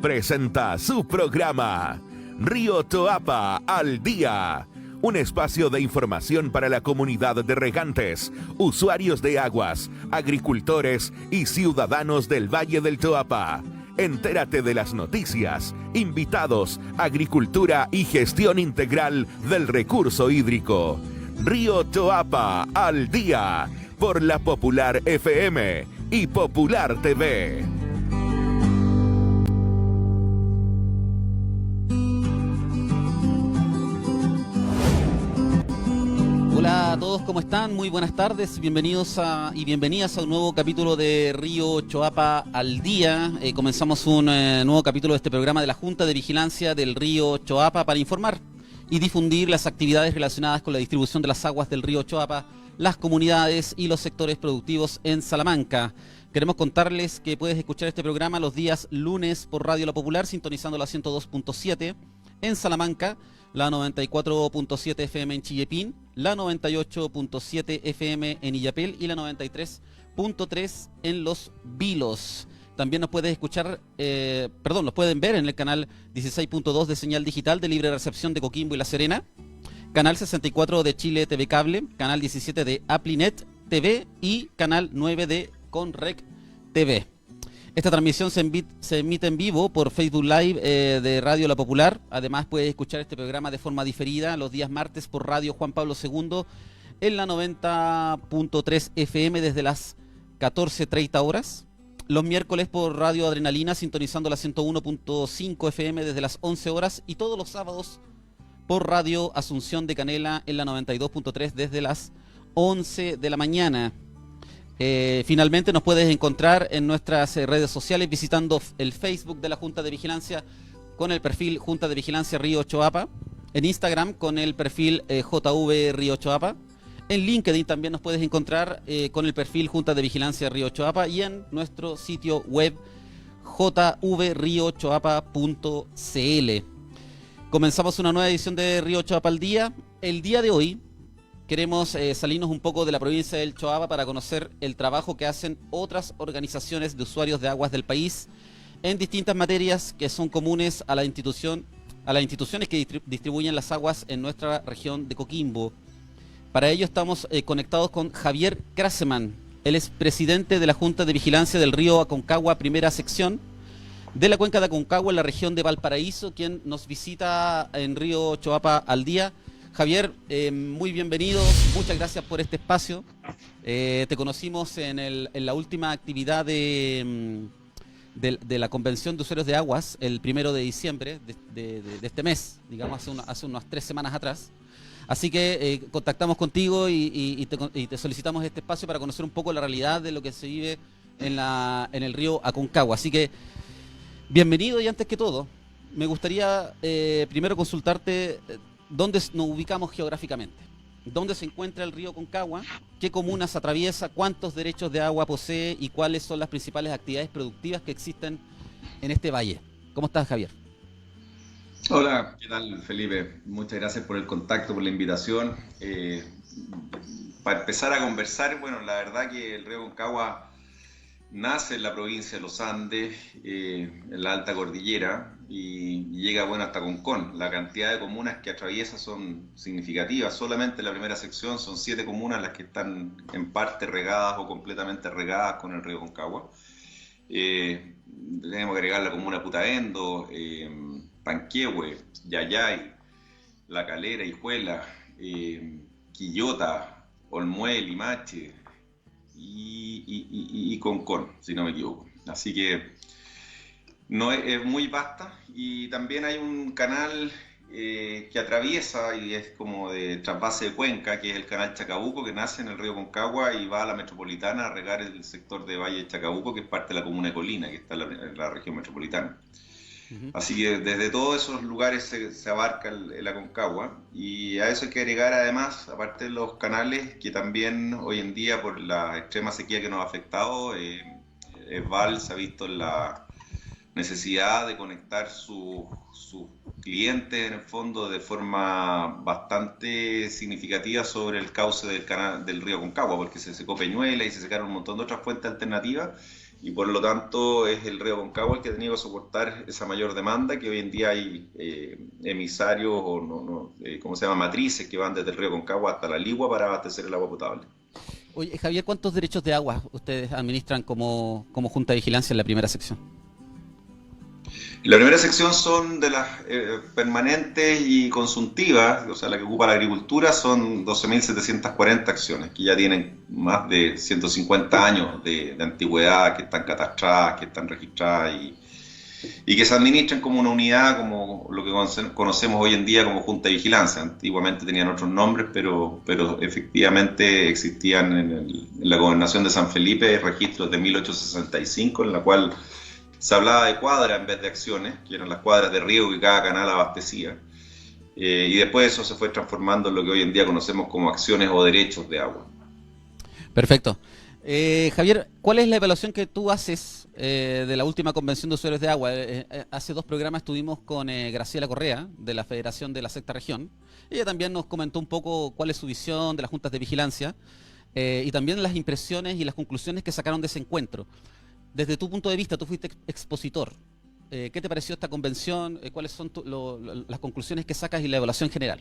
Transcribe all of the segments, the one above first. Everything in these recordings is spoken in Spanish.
presenta su programa Río Choapa al Día, un espacio de información para la comunidad de regantes, usuarios de aguas, agricultores y ciudadanos del Valle del Choapa. Entérate de las noticias, invitados, agricultura y gestión integral del recurso hídrico. Río Choapa al Día, por la Popular FM y Popular TV. Hola a todos, ¿cómo están? Muy buenas tardes, bienvenidos y bienvenidas a un nuevo capítulo de Río Choapa al Día. Comenzamos un nuevo capítulo de este programa de la Junta de Vigilancia del Río Choapa para informar y difundir las actividades relacionadas con la distribución de las aguas del Río Choapa, las comunidades y los sectores productivos en Salamanca. Queremos contarles que puedes escuchar este programa los días lunes por Radio La Popular, sintonizando la 102.7 en Salamanca, la 94.7 FM en Chillepín, la 98.7 FM en Illapel y la 93.3 en Los Vilos. También nos puedes escuchar, nos pueden ver en el canal 16.2 de señal digital de libre recepción de Coquimbo y La Serena, canal 64 de Chile TV Cable, canal 17 de Aplinet TV y canal 9 de Conrec TV. Esta transmisión se emite en vivo por Facebook Live de Radio La Popular. Además puedes escuchar este programa de forma diferida los días martes por Radio Juan Pablo II en la 90.3 FM desde las 14:30 horas. Los miércoles por Radio Adrenalina sintonizando la 101.5 FM desde las 11 horas. Y todos los sábados por Radio Asunción de Canela en la 92.3 desde las 11 de la mañana. Finalmente nos puedes encontrar en nuestras redes sociales visitando el Facebook de la Junta de Vigilancia con el perfil Junta de Vigilancia Río Choapa, en Instagram con el perfil JV Río Choapa, en LinkedIn también nos puedes encontrar con el perfil Junta de Vigilancia Río Choapa y en nuestro sitio web jvriochoapa.cl. Comenzamos una nueva edición de Río Choapa al Día. El día de hoy queremos salirnos un poco de la provincia del Choapa para conocer el trabajo que hacen otras organizaciones de usuarios de aguas del país en distintas materias que son comunes a las instituciones que distribuyen las aguas en nuestra región de Coquimbo. Para ello estamos conectados con Javier Kraseman. Él es presidente de la Junta de Vigilancia del Río Aconcagua, primera sección de la cuenca de Aconcagua en la región de Valparaíso, quien nos visita en Río Choapa al Día. Javier, muy bienvenido, muchas gracias por este espacio. Te conocimos en la última actividad de la Convención de Usuarios de Aguas, el 1 de diciembre de este mes, digamos hace unas 3 semanas atrás. Así que contactamos contigo y te solicitamos este espacio para conocer un poco la realidad de lo que se vive en el río Aconcagua. Así que, bienvenido, y antes que todo, me gustaría primero consultarte dónde nos ubicamos geográficamente, dónde se encuentra el río Aconcagua, qué comunas atraviesa, cuántos derechos de agua posee y cuáles son las principales actividades productivas que existen en este valle. ¿Cómo estás, Javier? Hola, ¿qué tal, Felipe? Muchas gracias por el contacto, por la invitación. Para empezar a conversar, bueno, la verdad que el río Aconcagua nace en la provincia de los Andes, en la alta cordillera, y llega, bueno, hasta Concón. La cantidad de comunas que atraviesa son significativas. Solamente en la primera sección son 7 comunas las que están en parte regadas o completamente regadas con el río Aconcagua. Tenemos que agregar la comuna Putaendo, Panquehue, Yayay, La Calera, Hijuela, Quillota, Olmué, Limache y Concón, si no me equivoco. Así que no es muy vasta, y también hay un canal que atraviesa y es como de trasvase de cuenca, que es el canal Chacabuco, que nace en el río Aconcagua y va a la metropolitana a regar el sector de Valle de Chacabuco, que es parte de la comuna de Colina, que está en la región metropolitana. Así que desde todos esos lugares se abarca el Aconcagua, y a eso hay que agregar además, aparte de los canales, que también hoy en día por la extrema sequía que nos ha afectado, Esval se ha visto en la necesidad de conectar sus clientes en el fondo de forma bastante significativa sobre el cauce del río Aconcagua, porque se secó Peñuela y se secaron un montón de otras fuentes alternativas, y por lo tanto es el río Aconcagua el que ha tenido que soportar esa mayor demanda, que hoy en día hay emisarios o ¿cómo se llama? Matrices que van desde el río Aconcagua hasta la Ligua para abastecer el agua potable. Oye, Javier, ¿cuántos derechos de agua ustedes administran como Junta de Vigilancia en la primera sección? La primera sección son de las permanentes y consultivas, o sea, la que ocupa la agricultura, son 12.740 acciones, que ya tienen más de 150 años de antigüedad, que están catastradas, que están registradas y que se administran como una unidad, como lo que conocemos hoy en día como Junta de Vigilancia. Antiguamente tenían otros nombres, pero efectivamente existían en la Gobernación de San Felipe registros de 1865, en la cual se hablaba de cuadras en vez de acciones, que eran las cuadras de riego que cada canal abastecía. Y después eso se fue transformando en lo que hoy en día conocemos como acciones o derechos de agua. Perfecto. Javier, ¿cuál es la evaluación que tú haces de la última convención de usuarios de agua? Hace 2 programas estuvimos con Graciela Correa, de la Federación de la Sexta Región. Ella también nos comentó un poco cuál es su visión de las juntas de vigilancia y también las impresiones y las conclusiones que sacaron de ese encuentro. Desde tu punto de vista, tú fuiste expositor. ¿Qué te pareció esta convención? ¿Cuáles son las conclusiones que sacas y la evaluación general?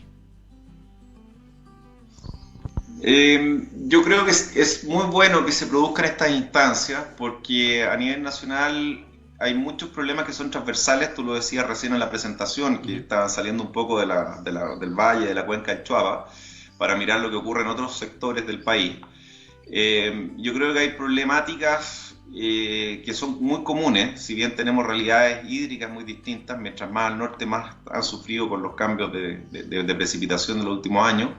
Yo creo que es muy bueno que se produzcan estas instancias porque a nivel nacional hay muchos problemas que son transversales. Tú lo decías recién en la presentación, que estaban saliendo un poco del valle, de la cuenca del Choapa, para mirar lo que ocurre en otros sectores del país. Yo creo que hay problemáticas que son muy comunes, si bien tenemos realidades hídricas muy distintas. Mientras más al norte, más han sufrido con los cambios de precipitación de los últimos años.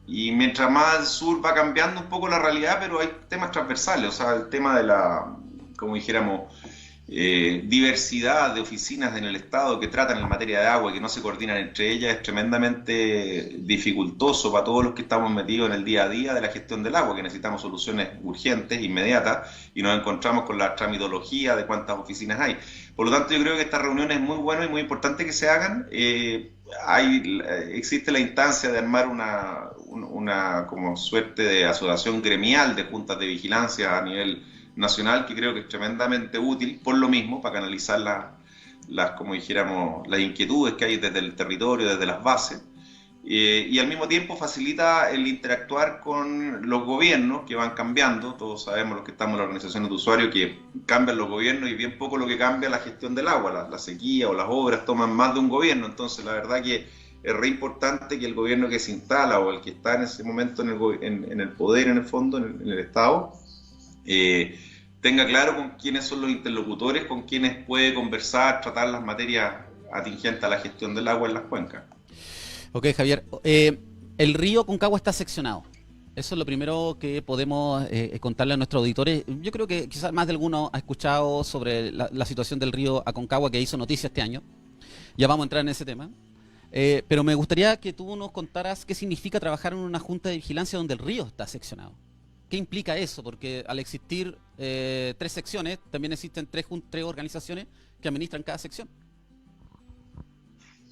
Y mientras más al sur va cambiando un poco la realidad, pero hay temas transversales, o sea, el tema de la, como dijéramos, diversidad de oficinas en el Estado que tratan en materia de agua y que no se coordinan entre ellas es tremendamente dificultoso para todos los que estamos metidos en el día a día de la gestión del agua, que necesitamos soluciones urgentes, inmediatas, y nos encontramos con la tramitología de cuántas oficinas hay. Por lo tanto, yo creo que esta reunión es muy buena y muy importante que se hagan. Existe la instancia de armar una como suerte de asociación gremial de juntas de vigilancia a nivel nacional, que creo que es tremendamente útil por lo mismo, para canalizar como dijéramos, las inquietudes que hay desde el territorio, desde las bases, y al mismo tiempo facilita el interactuar con los gobiernos que van cambiando. Todos sabemos, los que estamos en las organizaciones de usuarios, que cambian los gobiernos y bien poco lo que cambia la gestión del agua. La sequía o las obras toman más de un gobierno, entonces la verdad que es re importante que el gobierno que se instala o el que está en ese momento en el poder, en el fondo, en el Estado, tenga claro con quiénes son los interlocutores, con quienes puede conversar, tratar las materias atingentes a la gestión del agua en las cuencas. Ok, Javier. El río Aconcagua está seccionado. Eso es lo primero que podemos contarle a nuestros auditores. Yo creo que quizás más de alguno ha escuchado sobre la situación del río Aconcagua, que hizo noticia este año. Ya vamos a entrar en ese tema. Pero me gustaría que tú nos contaras qué significa trabajar en una junta de vigilancia donde el río está seccionado. ¿Qué implica eso? Porque al existir 3 secciones, también existen 3 organizaciones que administran cada sección.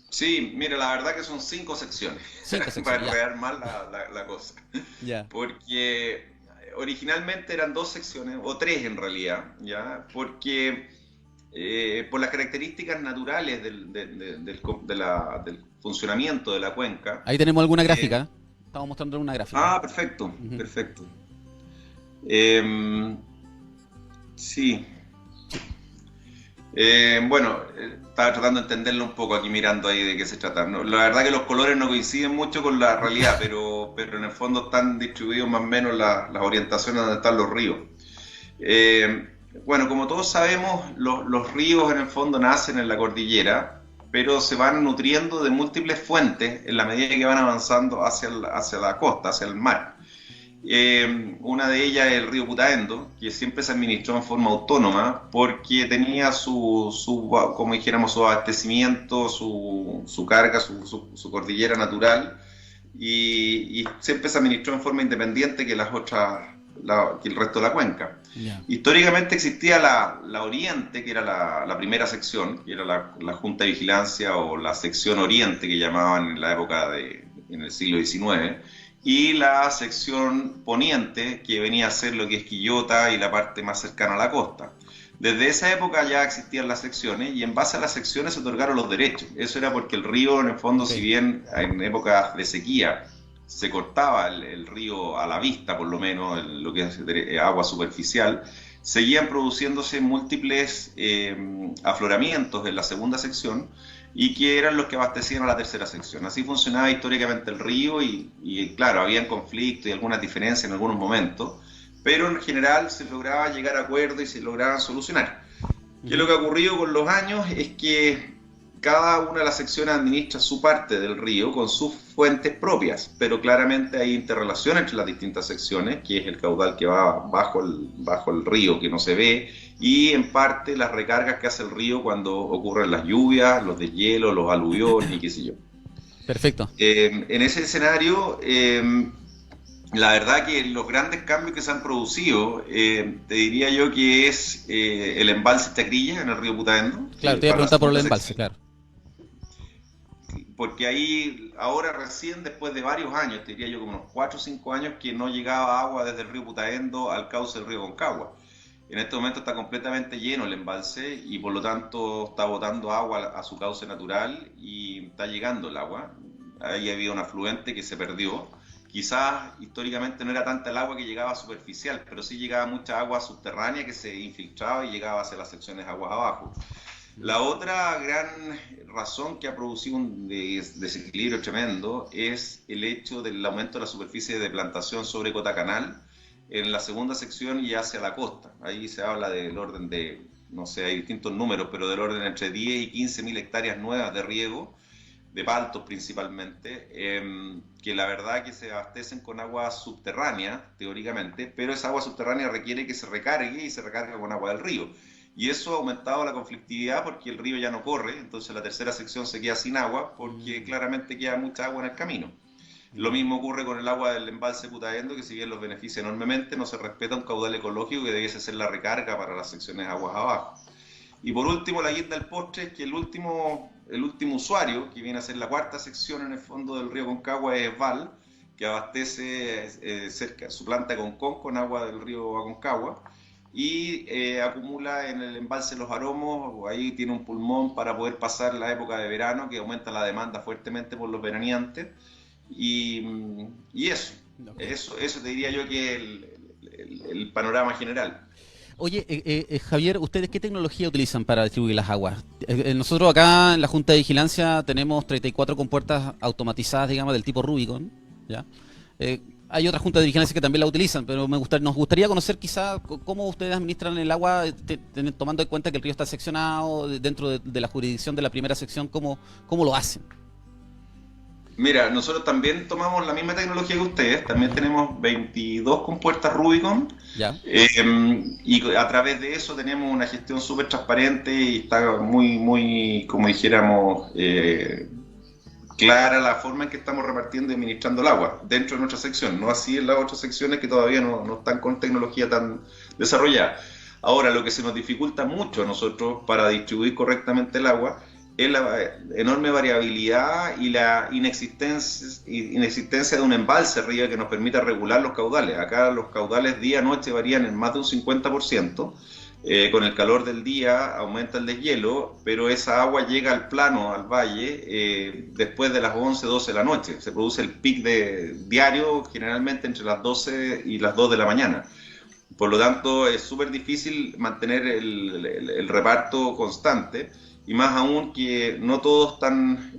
Sí, mira, la verdad que son 5 secciones, 5 secciones, para ya. enredar mal la cosa. Ya. Porque originalmente eran 2 secciones, o 3 en realidad, ¿ya? Porque por las características naturales del funcionamiento de la cuenca. Ahí tenemos alguna gráfica. Estamos mostrando una gráfica. Ah, perfecto, perfecto. Sí. Bueno, estaba tratando de entenderlo un poco aquí mirando ahí de qué se trata. No, la verdad que los colores no coinciden mucho con la realidad, pero en el fondo están distribuidos más o menos las orientaciones donde están los ríos. Bueno, como todos sabemos, los ríos en el fondo nacen en la cordillera, pero se van nutriendo de múltiples fuentes en la medida que van avanzando hacia la costa, hacia el mar. Una de ellas es el río Putaendo, que siempre se administró en forma autónoma porque tenía como dijéramos, su abastecimiento, su carga, su cordillera natural, y siempre se administró en forma independiente que que el resto de la cuenca. Yeah. Históricamente existía la Oriente, que era la primera sección, que era la Junta de Vigilancia o la sección Oriente, que llamaban en la época en el siglo XIX, y la sección poniente, que venía a ser lo que es Quillota y la parte más cercana a la costa. Desde esa época ya existían las secciones y en base a las secciones se otorgaron los derechos. Eso era porque el río, en el fondo, si bien en épocas de sequía se cortaba el río a la vista, por lo menos, lo que es agua superficial, seguían produciéndose múltiples afloramientos en la segunda sección y que eran los que abastecían a la tercera sección. Así funcionaba históricamente el río y claro, habían conflictos y algunas diferencias en algunos momentos, pero en general se lograba llegar a acuerdos y se lograban solucionar. ¿Qué es lo que ha ocurrido con los años? Es que cada una de las secciones administra su parte del río con sus fuentes propias, pero claramente hay interrelación entre las distintas secciones, que es el caudal que va bajo el río, que no se ve, y en parte las recargas que hace el río cuando ocurren las lluvias, los deshielos, los aluviones y qué sé yo. Perfecto. En ese escenario, la verdad que los grandes cambios que se han producido, te diría yo que es el embalse Chacrilla en el río Putaendo. Claro, te iba a preguntar por el embalse, claro. Porque ahí, ahora recién, después de varios años, te diría yo como unos 4 o 5 años, que no llegaba agua desde el río Putaendo al cauce del río Concagua. En este momento está completamente lleno el embalse y por lo tanto está botando agua a su cauce natural y está llegando el agua. Ahí había un afluente que se perdió. Quizás históricamente no era tanta el agua que llegaba superficial, pero sí llegaba mucha agua subterránea que se infiltraba y llegaba hacia las secciones aguas abajo. La otra gran razón que ha producido un desequilibrio tremendo es el hecho del aumento de la superficie de plantación sobre cota canal en la segunda sección y hacia la costa. Ahí se habla del orden de, no sé, hay distintos números, pero del orden entre 10 y 15.000 hectáreas nuevas de riego, de paltos principalmente, que la verdad que se abastecen con agua subterránea, teóricamente, pero esa agua subterránea requiere que se recargue y se recarga con agua del río. Y eso ha aumentado la conflictividad porque el río ya no corre, entonces la tercera sección se queda sin agua porque claramente queda mucha agua en el camino. Lo mismo ocurre con el agua del embalse Putaendo, que si bien los beneficia enormemente, no se respeta un caudal ecológico que debiese ser la recarga para las secciones aguas abajo. Y por último, la guinda del postre es que el último usuario, que viene a ser la cuarta sección en el fondo del río Concagua, es Val, que abastece cerca su planta Concón con agua del río Aconcagua y acumula en el embalse Los Aromos, ahí tiene un pulmón para poder pasar la época de verano, que aumenta la demanda fuertemente por los veraneantes, y eso, okay. Eso te diría yo que es el panorama general. Oye, Javier, ¿ustedes qué tecnología utilizan para distribuir las aguas? Nosotros acá en la Junta de Vigilancia tenemos 34 compuertas automatizadas, digamos, del tipo Rubicon, ¿ya? Hay otras juntas de vigilancia que también la utilizan, pero nos gustaría conocer quizá cómo ustedes administran el agua, tomando en cuenta que el río está seccionado dentro de la jurisdicción de la primera sección, ¿cómo lo hacen? Mira, nosotros también tomamos la misma tecnología que ustedes, también tenemos 22 compuertas Rubicon, y a través de eso tenemos una gestión súper transparente y está muy, como dijéramos, clara la forma en que estamos repartiendo y administrando el agua dentro de nuestra sección, no así en las otras secciones que todavía no están con tecnología tan desarrollada. Ahora, lo que se nos dificulta mucho a nosotros para distribuir correctamente el agua es la enorme variabilidad y la inexistencia de un embalse arriba que nos permita regular los caudales. Acá los caudales día-noche varían en más de un 50%. Con el calor del día aumenta el deshielo, pero esa agua llega al plano, al valle, después de las 11, 12 de la noche. Se produce el pic diario generalmente entre las 12 y las 2 de la mañana. Por lo tanto, es súper difícil mantener el reparto constante, y más aún que no todos están,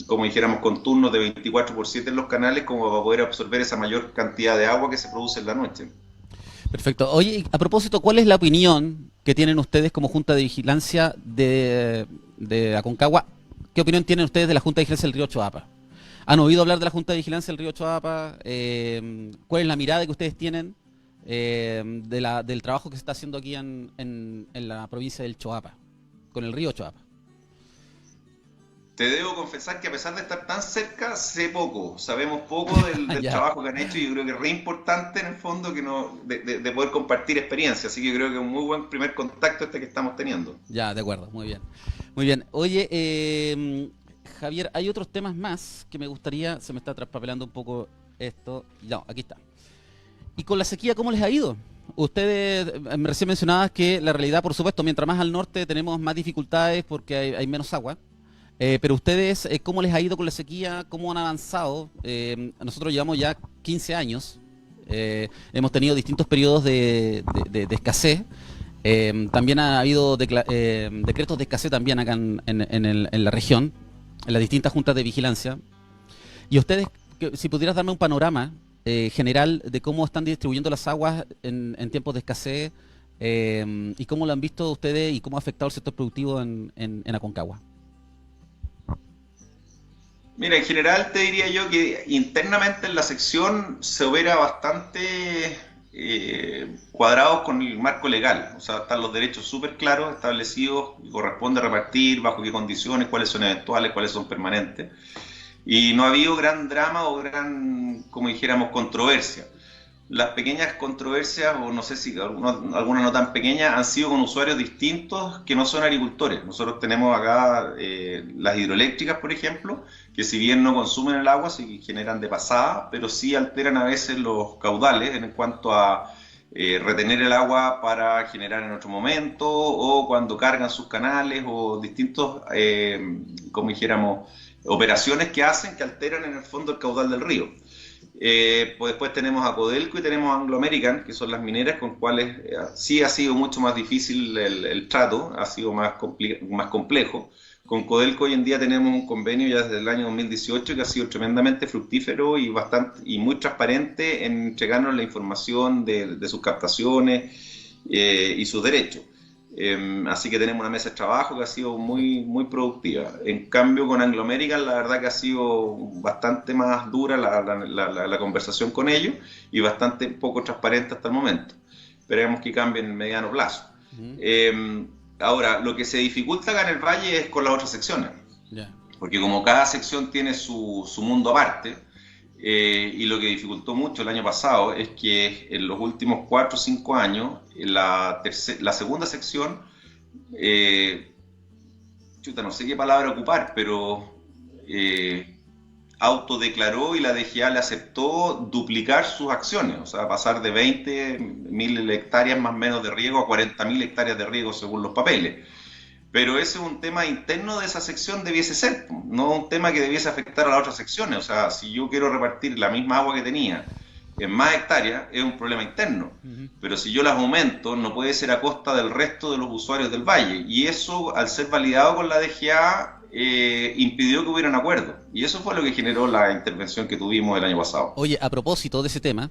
como dijéramos, con turnos de 24/7 en los canales como para poder absorber esa mayor cantidad de agua que se produce en la noche. Perfecto. Oye, a propósito, ¿cuál es la opinión que tienen ustedes como Junta de Vigilancia de Aconcagua? ¿Qué opinión tienen ustedes de la Junta de Vigilancia del río Choapa? ¿Han oído hablar de la Junta de Vigilancia del río Choapa? ¿Cuál es la mirada que ustedes tienen del trabajo que se está haciendo aquí en la provincia del Choapa, con el río Choapa? Te debo confesar que a pesar de estar tan cerca, sé poco, sabemos poco del trabajo que han hecho, y yo creo que es re importante en el fondo que de poder compartir experiencias, así que yo creo que es un muy buen primer contacto este que estamos teniendo. Ya, de acuerdo, muy bien. Muy bien. Oye, Javier, hay otros temas más que me gustaría, se me está traspapelando un poco esto, no, aquí está. ¿Y con la sequía cómo les ha ido? Ustedes recién mencionaban que la realidad, por supuesto, mientras más al norte tenemos más dificultades porque hay menos agua. Pero ustedes, ¿cómo les ha ido con la sequía? ¿Cómo han avanzado? Nosotros llevamos ya 15 años. Hemos tenido distintos periodos de escasez. También ha habido decretos de escasez también acá en la región, en las distintas juntas de vigilancia. Y ustedes, si pudieras darme un panorama general de cómo están distribuyendo las aguas en tiempos de escasez y cómo lo han visto ustedes y cómo ha afectado el sector productivo en Aconcagua. Mira, en general te diría yo que internamente en la sección se opera bastante cuadrados con el marco legal. O sea, están los derechos súper claros, establecidos, y corresponde repartir, bajo qué condiciones, cuáles son eventuales, cuáles son permanentes. Y no ha habido gran drama o gran, como dijéramos, controversia. Las pequeñas controversias, o no sé si algunas no tan pequeñas, han sido con usuarios distintos que no son agricultores. Nosotros tenemos acá las hidroeléctricas, por ejemplo, que si bien no consumen el agua, sí generan de pasada, pero sí alteran a veces los caudales en cuanto a retener el agua para generar en otro momento, o cuando cargan sus canales, o distintos, como dijéramos, operaciones que hacen que alteran en el fondo el caudal del río. Pues después tenemos a Codelco y tenemos a Anglo American, que son las mineras con cuales sí ha sido mucho más difícil el trato, ha sido más complejo. Con Codelco hoy en día tenemos un convenio ya desde el año 2018 que ha sido tremendamente fructífero y muy transparente en entregarnos la información de sus captaciones y sus derechos. Así que tenemos una mesa de trabajo que ha sido muy, muy productiva. En cambio, con Anglo American, la verdad que ha sido bastante más dura la conversación con ellos y bastante poco transparente hasta el momento. Esperemos que cambie en el mediano plazo. Ahora, lo que se dificulta acá en el Valle es con las otras secciones. Yeah. Porque como cada sección tiene su mundo aparte, y lo que dificultó mucho el año pasado es que en los últimos 4 o 5 años, la segunda sección, no sé qué palabra ocupar, pero autodeclaró y la DGA le aceptó duplicar sus acciones, o sea, pasar de 20.000 hectáreas más o menos de riego a 40.000 hectáreas de riego según los papeles. Pero ese es un tema interno de esa sección, debiese ser, no un tema que debiese afectar a las otras secciones. O sea, si yo quiero repartir la misma agua que tenía en más hectáreas, es un problema interno. Pero si yo las aumento, no puede ser a costa del resto de los usuarios del valle. Y eso, al ser validado con la DGA, impidió que hubiera un acuerdo. Y eso fue lo que generó la intervención que tuvimos el año pasado. Oye, a propósito de ese tema,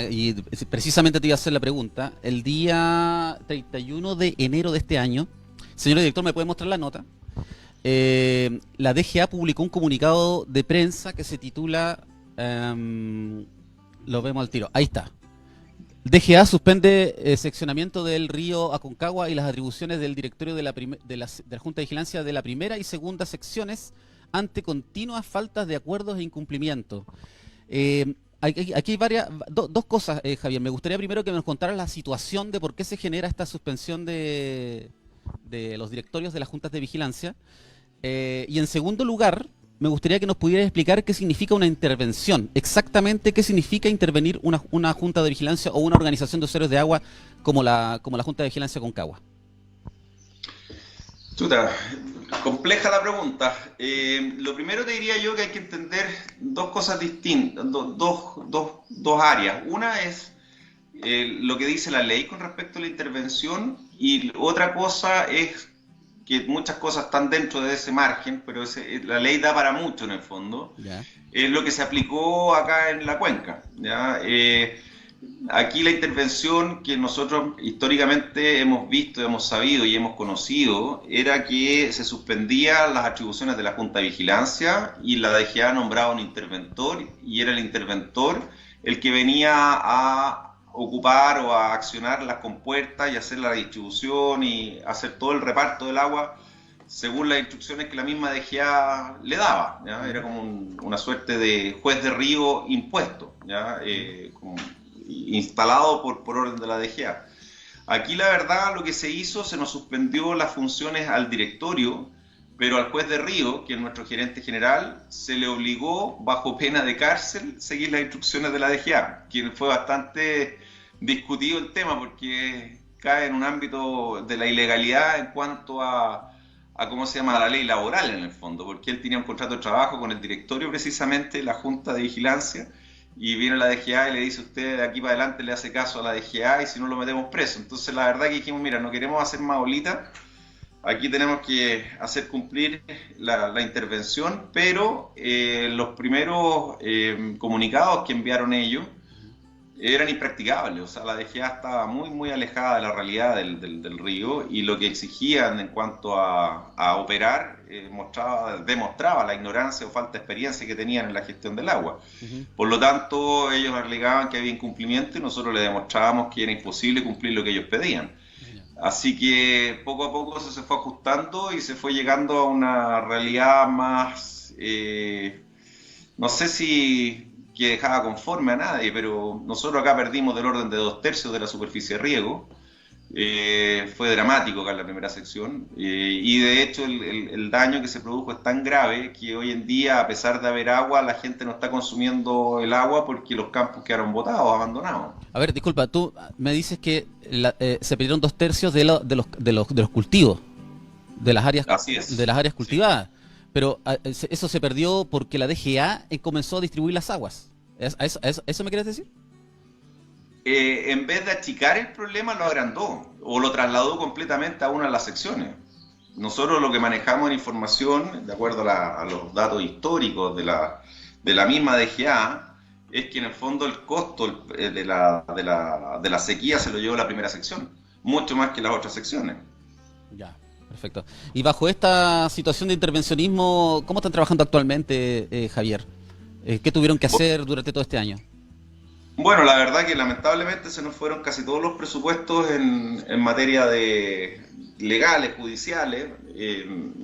y precisamente te iba a hacer la pregunta, el día 31 de enero de este año, señor director, ¿me puede mostrar la nota? La DGA publicó un comunicado de prensa que se titula, lo vemos al tiro, ahí está. DGA suspende seccionamiento del río Aconcagua y las atribuciones del directorio de la Junta de Vigilancia de la primera y segunda secciones ante continuas faltas de acuerdos e incumplimientos. Aquí hay dos cosas, Javier. Me gustaría primero que nos contaras la situación de por qué se genera esta suspensión de los directorios de las juntas de vigilancia. Y en segundo lugar, me gustaría que nos pudieras explicar qué significa una intervención. Exactamente qué significa intervenir una junta de vigilancia o una organización de usuarios de agua como la Junta de Vigilancia Aconcagua. Chuta, compleja la pregunta. Lo primero te diría yo que hay que entender dos cosas distintas, dos áreas. Una es lo que dice la ley con respecto a la intervención, y otra cosa es que muchas cosas están dentro de ese margen, pero la ley da para mucho en el fondo. Yeah. Es lo que se aplicó acá en la cuenca. ¿Ya? Aquí la intervención que nosotros históricamente hemos visto, hemos sabido y hemos conocido era que se suspendían las atribuciones de la Junta de Vigilancia y la DGA nombraba un interventor, y era el interventor el que venía a ocupar o a accionar las compuertas y hacer la distribución y hacer todo el reparto del agua según las instrucciones que la misma DGA le daba, ¿ya? Era como una suerte de juez de río impuesto, ¿ya? Como instalado por orden de la DGA. Aquí la verdad lo que se hizo, se nos suspendió las funciones al directorio pero al juez de Río, que es nuestro gerente general, se le obligó, bajo pena de cárcel, seguir las instrucciones de la DGA, quien fue bastante discutido el tema porque cae en un ámbito de la ilegalidad en cuanto a cómo se llama la ley laboral en el fondo, porque él tenía un contrato de trabajo con el directorio precisamente, la Junta de Vigilancia, y viene la DGA y le dice: usted de aquí para adelante le hace caso a la DGA y si no lo metemos preso. Entonces la verdad que dijimos: mira, no queremos hacer más bolita, aquí tenemos que hacer cumplir la intervención, pero los primeros comunicados que enviaron ellos eran impracticables. O sea, la DGA estaba muy, muy alejada de la realidad del río, y lo que exigían en cuanto a operar demostraba la ignorancia o falta de experiencia que tenían en la gestión del agua. Por lo tanto, ellos alegaban que había incumplimiento y nosotros le demostrábamos que era imposible cumplir lo que ellos pedían. Así que poco a poco eso se fue ajustando y se fue llegando a una realidad más, no sé si que dejaba conforme a nadie, pero nosotros acá perdimos del orden de 2/3 de la superficie de riego. Fue dramático acá en la primera sección, y de hecho el daño que se produjo es tan grave que hoy en día, a pesar de haber agua, la gente no está consumiendo el agua porque los campos quedaron botados, abandonados. A ver, disculpa, tú me dices que se perdieron 2/3 de los cultivos, de las áreas, Así es. de las áreas cultivadas, pero eso se perdió porque la DGA comenzó a distribuir las aguas. ¿Eso me quieres decir? En vez de achicar el problema, lo agrandó o lo trasladó completamente a una de las secciones. Nosotros lo que manejamos en información, de acuerdo a los datos históricos de la misma DGA, es que en el fondo el costo de la sequía se lo llevó la primera sección, mucho más que las otras secciones. Ya, perfecto. Y bajo esta situación de intervencionismo, ¿cómo están trabajando actualmente, Javier? ¿Qué tuvieron que hacer durante todo este año? Bueno, la verdad que lamentablemente se nos fueron casi todos los presupuestos en materia de legales, judiciales,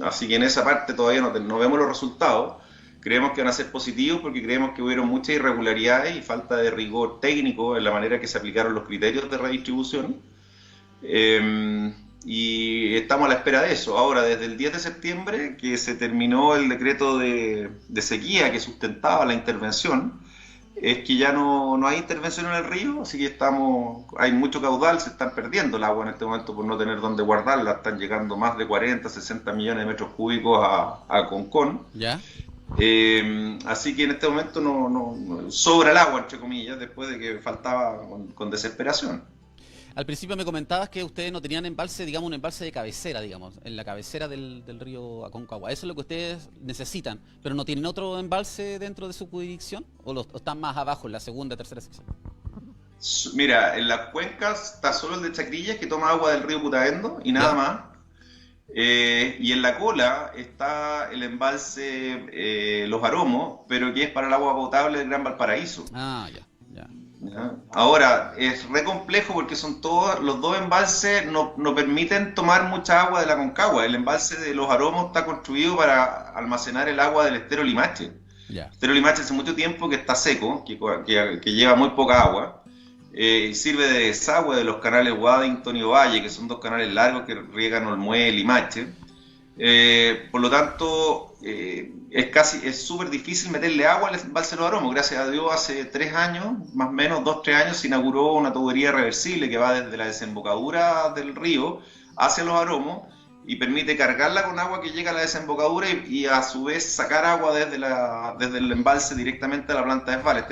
así que en esa parte todavía no vemos los resultados. Creemos que van a ser positivos porque creemos que hubieron muchas irregularidades y falta de rigor técnico en la manera que se aplicaron los criterios de redistribución, y estamos a la espera de eso. Ahora, desde el 10 de septiembre, que se terminó el decreto de sequía que sustentaba la intervención, es que ya no hay intervención en el río, así que hay mucho caudal, se están perdiendo el agua en este momento por no tener dónde guardarla. Están llegando más de 40, 60 millones de metros cúbicos a Concón. ¿Ya? Así que en este momento no sobra el agua, entre comillas, después de que faltaba con desesperación. Al principio me comentabas que ustedes no tenían embalse, digamos, un embalse de cabecera, digamos, en la cabecera del río Aconcagua. Eso es lo que ustedes necesitan, pero ¿no tienen otro embalse dentro de su jurisdicción? ¿O están más abajo, en la segunda, tercera sección? Mira, en las cuencas está solo el de Chacrillas, que toma agua del río Putaendo y nada más. Y en la cola está el embalse Los Aromos, pero que es para el agua potable del Gran Valparaíso. Ah, ya. ¿Ya? Ahora, es re complejo porque los dos embalses no permiten tomar mucha agua de la Aconcagua. El embalse de Los Aromos está construido para almacenar el agua del estero Limache. Ya. El estero Limache hace mucho tiempo que está seco, que lleva muy poca agua. Sirve de desagüe de los canales Waddington y Ovalle, que son dos canales largos que riegan Olmué y Limache. Por lo tanto, es súper difícil meterle agua al embalse de Los Aromos. Gracias a Dios, hace 3 años, más o menos 2-3 años, se inauguró una tubería reversible que va desde la desembocadura del río hacia Los Aromos y permite cargarla con agua que llega a la desembocadura y a su vez sacar agua desde el embalse directamente a la planta de Esval.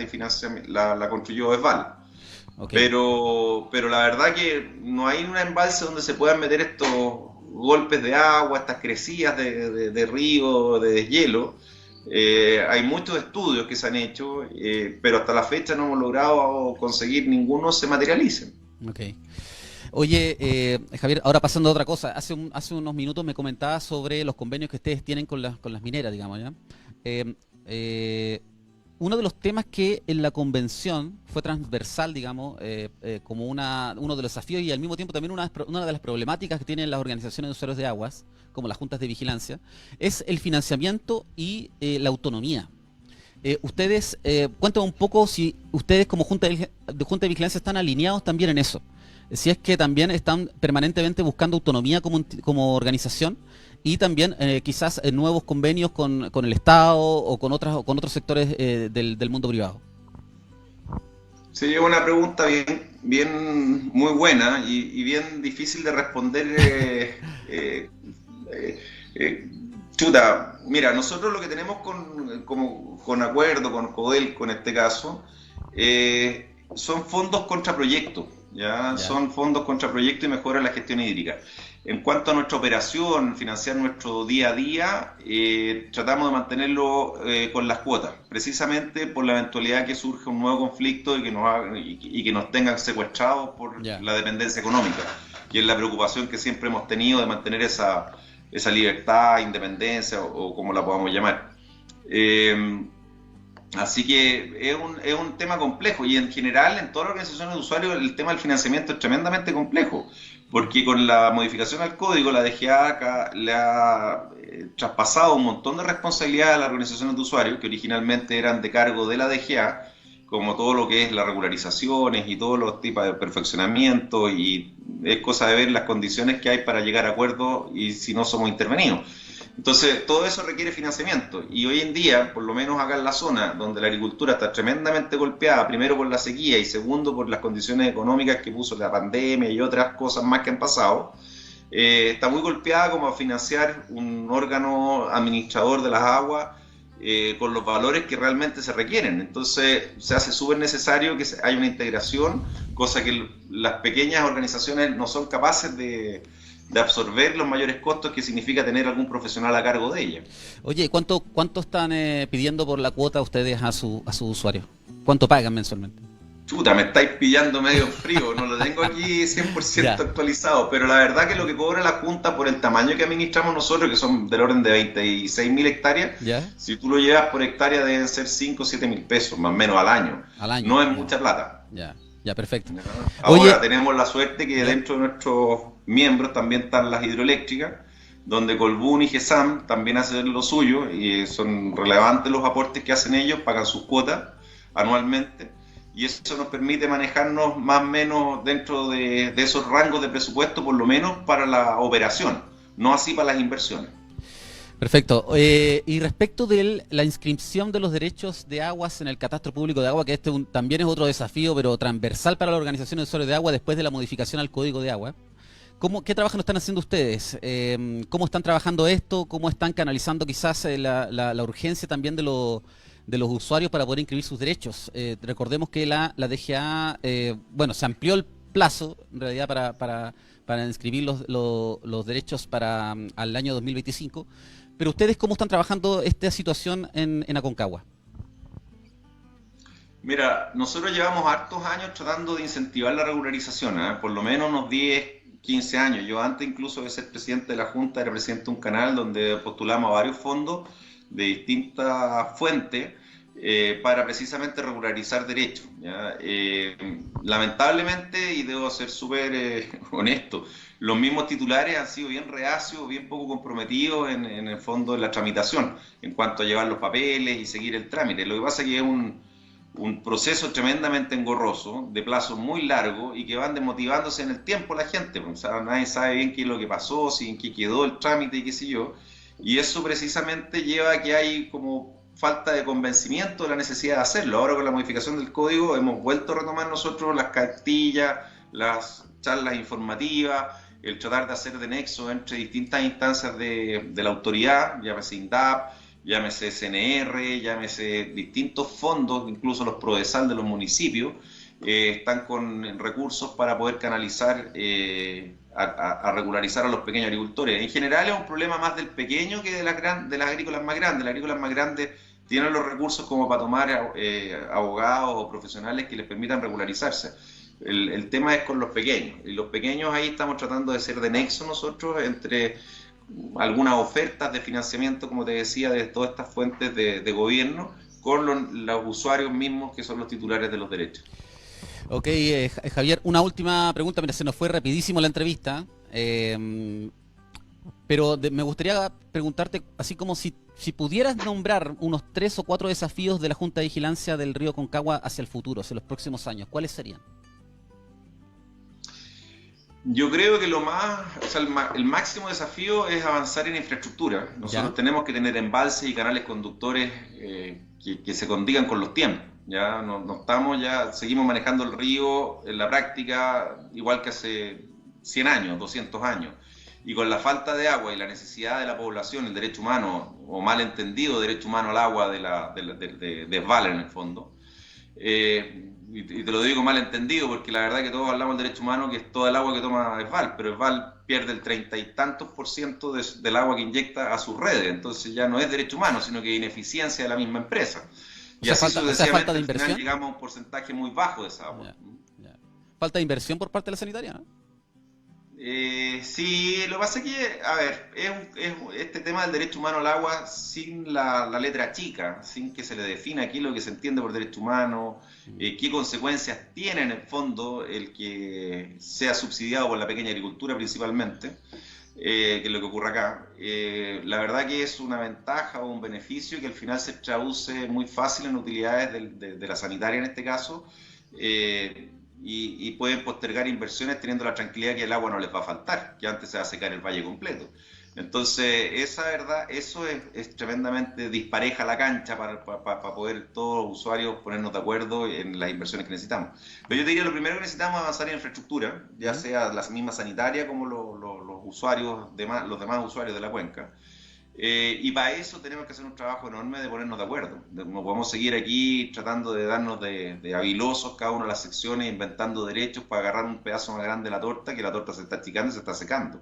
La construyó Esval. Okay. Pero la verdad que no hay un embalse donde se puedan meter estos golpes de agua, estas crecidas de río, de deshielo. Hay muchos estudios que se han hecho, pero hasta la fecha no hemos logrado conseguir ninguno se materialice. Okay. Oye, Javier, ahora pasando a otra cosa, hace unos minutos me comentabas sobre los convenios que ustedes tienen con las mineras, digamos, ¿ya? Uno de los temas que en la convención fue transversal, digamos, como uno de los desafíos y al mismo tiempo también una de las problemáticas que tienen las organizaciones de usuarios de aguas, como las juntas de vigilancia, es el financiamiento y la autonomía. Ustedes, cuéntenme un poco si ustedes como junta de vigilancia están alineados también en eso. Si es que también están permanentemente buscando autonomía como organización y también quizás nuevos convenios con el Estado o con otros sectores del mundo privado. Sí, es una pregunta bien muy buena y bien difícil de responder. Chuta, mira, nosotros lo que tenemos con acuerdo, con Codelco en este caso, son fondos contra proyectos, ¿ya? Son fondos contra proyectos y mejora la gestión hídrica. En cuanto a nuestra operación, financiar nuestro día a día, tratamos de mantenerlo con las cuotas, precisamente por la eventualidad que surge un nuevo conflicto y que nos tengan secuestrados por la dependencia económica, y es la preocupación que siempre hemos tenido de mantener esa libertad, independencia o como la podamos llamar. Así que es un tema complejo, y en general en todas las organizaciones de usuarios el tema del financiamiento es tremendamente complejo, porque con la modificación al código la DGA le ha traspasado un montón de responsabilidades a las organizaciones de usuarios que originalmente eran de cargo de la DGA, como todo lo que es las regularizaciones y todos los tipos de perfeccionamiento, y es cosa de ver las condiciones que hay para llegar a acuerdos y si no somos intervenidos. Entonces, todo eso requiere financiamiento, y hoy en día, por lo menos acá en la zona, donde la agricultura está tremendamente golpeada, primero por la sequía y segundo por las condiciones económicas que puso la pandemia y otras cosas más que han pasado, está muy golpeada como a financiar un órgano administrador de las aguas con los valores que realmente se requieren. Entonces, se hace súper necesario que haya una integración, cosa que las pequeñas organizaciones no son capaces de absorber los mayores costos que significa tener algún profesional a cargo de ella. Oye, ¿cuánto están pidiendo por la cuota ustedes a sus usuarios? ¿Cuánto pagan mensualmente? Chuta, me estáis pillando medio frío, no lo tengo aquí 100% actualizado, pero la verdad que lo que cobra la Junta por el tamaño que administramos nosotros, que son del orden de 26.000 hectáreas, si tú lo llevas por hectárea deben ser 5 o 7 mil pesos, más o menos al año. No es mucha plata. Ya, perfecto. Ahora tenemos la suerte que dentro de nuestros miembros también están las hidroeléctricas, donde Colbún y GESAM también hacen lo suyo, y son relevantes los aportes que hacen ellos, pagan sus cuotas anualmente, y eso nos permite manejarnos más o menos dentro de esos rangos de presupuesto, por lo menos para la operación, no así para las inversiones. Perfecto. Y respecto de la inscripción de los derechos de aguas en el catastro público de agua, que también es otro desafío, pero transversal para la organización de usuarios de agua después de la modificación al código de agua, ¿qué trabajo están haciendo ustedes? ¿Cómo están trabajando esto? ¿Cómo están canalizando quizás la urgencia también de los usuarios para poder inscribir sus derechos? Recordemos que la DGA, se amplió el plazo en realidad para inscribir los derechos para al año 2025. Pero ustedes, ¿cómo están trabajando esta situación en Aconcagua? Mira, nosotros llevamos hartos años tratando de incentivar la regularización, por lo menos unos 10, 15 años. Yo antes incluso de ser presidente de la Junta era presidente de un canal donde postulamos a varios fondos de distintas fuentes para precisamente regularizar derechos, ¿ya? Lamentablemente, y debo ser súper honesto, los mismos titulares han sido bien reacios, bien poco comprometidos en el fondo de la tramitación, en cuanto a llevar los papeles y seguir el trámite. Lo que pasa es que es un proceso tremendamente engorroso, de plazo muy largo, y que van desmotivándose en el tiempo la gente. O sea, nadie sabe bien qué es lo que pasó, si en qué quedó el trámite y qué sé yo. Y eso precisamente lleva a que hay como falta de convencimiento de la necesidad de hacerlo. Ahora con la modificación del código hemos vuelto a retomar nosotros las cartillas, las charlas informativas, el tratar de hacer de nexo entre distintas instancias de la autoridad, llámese INDAP, llámese CNR, llámese distintos fondos, incluso los PRODESAL de los municipios, están con recursos para poder canalizar a regularizar a los pequeños agricultores. En general es un problema más del pequeño que de las agrícolas más grandes. Las agrícolas más grandes tienen los recursos como para tomar abogados o profesionales que les permitan regularizarse. El tema es con los pequeños, y los pequeños ahí estamos tratando de ser de nexo nosotros entre algunas ofertas de financiamiento, como te decía, de todas estas fuentes de gobierno, con los usuarios mismos que son los titulares de los derechos. Ok, Javier, una última pregunta. Mira, se nos fue rapidísimo la entrevista, pero me gustaría preguntarte, así como si pudieras nombrar unos 3 o 4 desafíos de la Junta de Vigilancia del Río Aconcagua hacia el futuro, hacia los próximos años, ¿cuáles serían? Yo creo que el máximo desafío es avanzar en infraestructura. Nosotros ¿Ya? tenemos que tener embalses y canales conductores que se condigan con los tiempos. Ya no estamos, ya seguimos manejando el río en la práctica igual que hace 100 años, 200 años. Y con la falta de agua y la necesidad de la población, el derecho humano, o mal entendido derecho humano al agua de Esval en el fondo, y te lo digo mal entendido porque la verdad que todos hablamos del derecho humano que es todo el agua que toma Esval, pero Esval pierde el 30 y tantos por ciento del agua que inyecta a sus redes, entonces ya no es derecho humano, sino que ineficiencia de la misma empresa. O Y sea, así falta sucesivamente de al final inversión. llegamos a un porcentaje muy bajo de esa agua. Ya, ya. Falta de inversión por parte de la sanitaria, ¿no? Sí, lo que pasa es que, a ver, este tema del derecho humano al agua sin la letra chica, sin que se le defina aquí lo que se entiende por derecho humano, qué consecuencias tiene en el fondo el que sea subsidiado por la pequeña agricultura principalmente, que es lo que ocurre acá. La verdad que es una ventaja o un beneficio que al final se traduce muy fácil en utilidades de la sanitaria en este caso. eh, y pueden postergar inversiones teniendo la tranquilidad que el agua no les va a faltar, que antes se va a secar el valle completo. Entonces, esa verdad, eso es tremendamente dispareja la cancha para poder todos los usuarios ponernos de acuerdo en las inversiones que necesitamos. Pero yo te diría, lo primero que necesitamos es avanzar en infraestructura, ya sea la misma sanitaria como los usuarios, los demás usuarios de la cuenca. Y para eso tenemos que hacer un trabajo enorme de ponernos de acuerdo. No podemos seguir aquí tratando de darnos de habilosos cada una de las secciones, inventando derechos para agarrar un pedazo más grande de la torta, que la torta se está achicando y se está secando.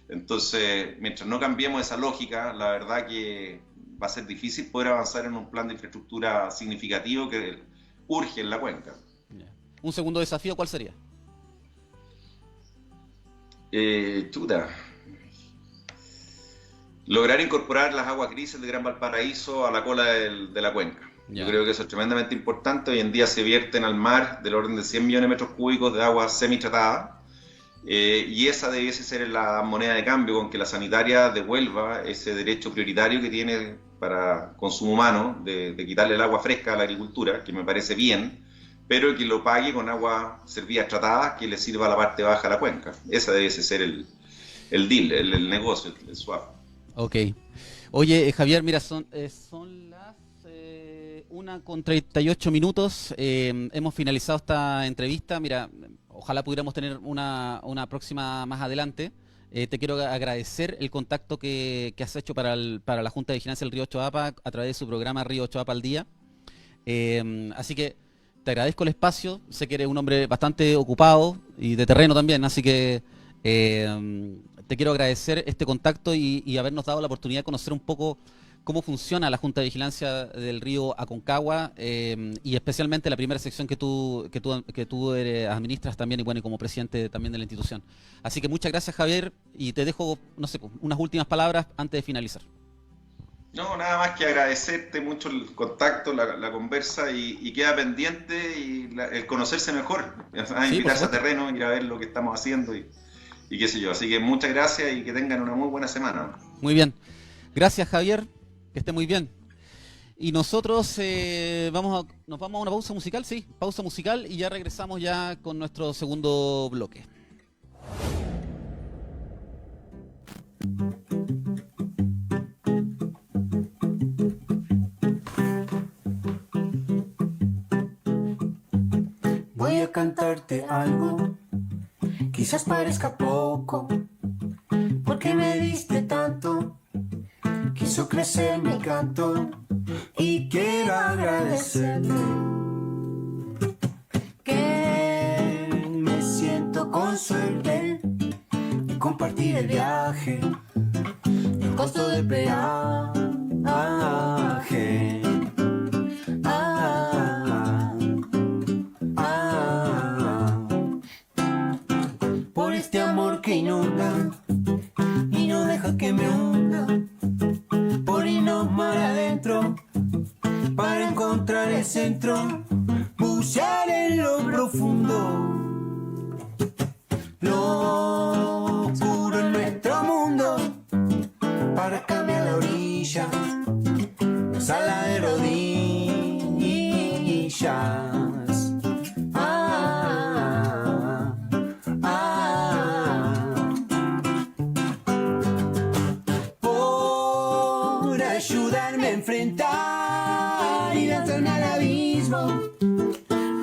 Entonces, mientras no cambiemos esa lógica, la verdad que va a ser difícil poder avanzar en un plan de infraestructura significativo que urge en la cuenca. Ya. Un segundo desafío, ¿cuál sería? Chuta. Lograr incorporar las aguas grises de Gran Valparaíso a la cola de la cuenca. Yo Ya. creo que eso es tremendamente importante. Hoy en día se vierten al mar del orden de 100 millones de metros cúbicos de agua semitratada, y esa debiese ser la moneda de cambio con que la sanitaria devuelva ese derecho prioritario que tiene para consumo humano de quitarle el agua fresca a la agricultura, que me parece bien, pero que lo pague con agua servidas tratadas que le sirva a la parte baja de la cuenca. Esa debiese ser el deal, el negocio, el swap. Ok. Oye, Javier, mira, son las 1:38. Hemos finalizado esta entrevista. Mira, ojalá pudiéramos tener una próxima más adelante. Te quiero agradecer el contacto que has hecho para la Junta de Vigilancia del Río Choapa a través de su programa Río Choapa al Día. Así que te agradezco el espacio. Sé que eres un hombre bastante ocupado y de terreno también, así que te quiero agradecer este contacto y habernos dado la oportunidad de conocer un poco cómo funciona la Junta de Vigilancia del Río Aconcagua, y especialmente la primera sección que tú administras también y bueno, y como presidente también de la institución. Así que muchas gracias, Javier, y te dejo, no sé, unas últimas palabras antes de finalizar. No, nada más que agradecerte mucho el contacto, la conversa y queda pendiente el conocerse mejor, Sí, por invitarse a supuesto. terreno, ir a ver lo que estamos haciendo y qué sé yo. Así que muchas gracias y que tengan una muy buena semana. Muy bien. Gracias, Javier. Que esté muy bien. Y nosotros nos vamos a una pausa musical, sí, pausa musical y ya regresamos ya con nuestro segundo bloque. Voy a cantarte algo, quizás parezca poco, porque me diste tanto, quiso crecer mi canto y quiero agradecerte. Que me siento con suerte de compartir el viaje, el costo del peaje. Por este amor que inunda y no deja que me hunda, por irnos mar adentro para encontrar el centro, bucear en lo profundo, lo oscuro en nuestro mundo, para cambiar la orilla, la sala de rodillas. ayudarme a enfrentar y lanzarme al abismo,